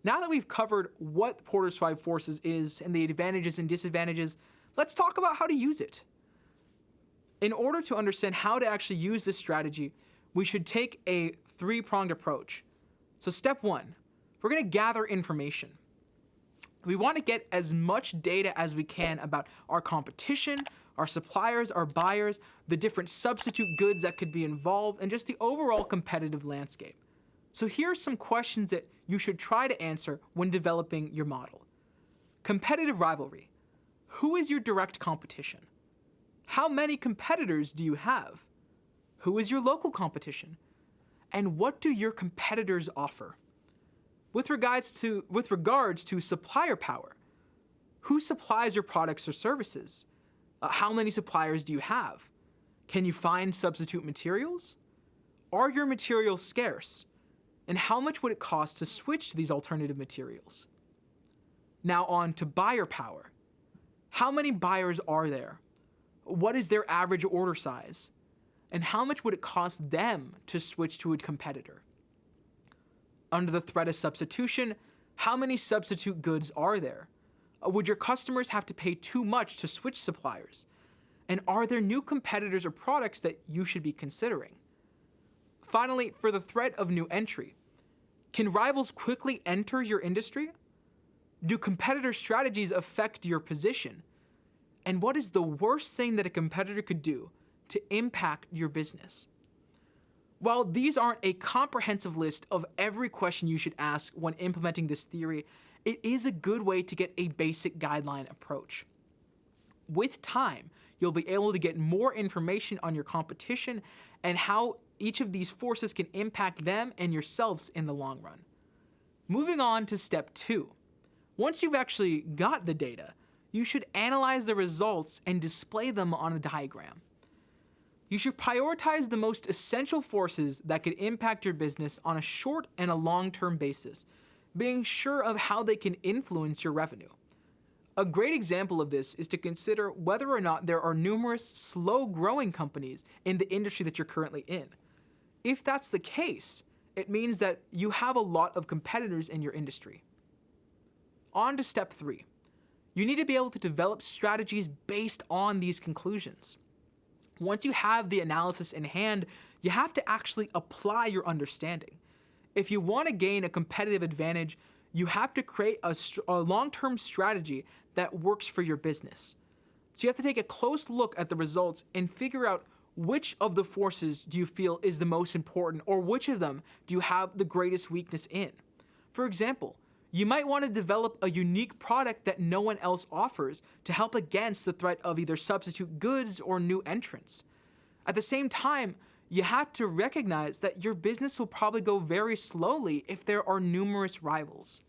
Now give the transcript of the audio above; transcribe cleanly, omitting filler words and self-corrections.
Now that we've covered what Porter's 5 forces is and the advantages and disadvantages, let's talk about how to use it. In order to understand how to actually use this strategy, we should take a 3-pronged approach. So step 1, we're going to gather information. We want to get as much data as we can about our competition, our suppliers, our buyers, the different substitute goods that could be involved, and just the overall competitive landscape. So here are some questions that you should try to answer when developing your model. Competitive rivalry. Who is your direct competition? How many competitors do you have? Who is your local competition? And what do your competitors offer? With regards to supplier power, who supplies your products or services? How many suppliers do you have? Can you find substitute materials? Are your materials scarce? And how much would it cost to switch to these alternative materials? Now on to buyer power. How many buyers are there? What is their average order size? And how much would it cost them to switch to a competitor? Under the threat of substitution, how many substitute goods are there? Would your customers have to pay too much to switch suppliers? And are there new competitors or products that you should be considering? Finally, for the threat of new entry, can rivals quickly enter your industry? Do competitor strategies affect your position? And what is the worst thing that a competitor could do to impact your business? While these aren't a comprehensive list of every question you should ask when implementing this theory, it is a good way to get a basic guideline approach. With time, you'll be able to get more information on your competition and how each of these forces can impact them and yourselves in the long run. Moving on to step 2. Once you've actually got the data, you should analyze the results and display them on a diagram. You should prioritize the most essential forces that could impact your business on a short and a long-term basis, being sure of how they can influence your revenue. A great example of this is to consider whether or not there are numerous slow-growing companies in the industry that you're currently in. If that's the case, it means that you have a lot of competitors in your industry. On to step 3. You need to be able to develop strategies based on these conclusions. Once you have the analysis in hand, you have to actually apply your understanding. If you want to gain a competitive advantage, you have to create a long-term strategy that works for your business. So you have to take a close look at the results and figure out which of the forces do you feel is the most important, or which of them do you have the greatest weakness in. For example, you might want to develop a unique product that no one else offers to help against the threat of either substitute goods or new entrants. At the same time, you have to recognize that your business will probably go very slowly if there are numerous rivals.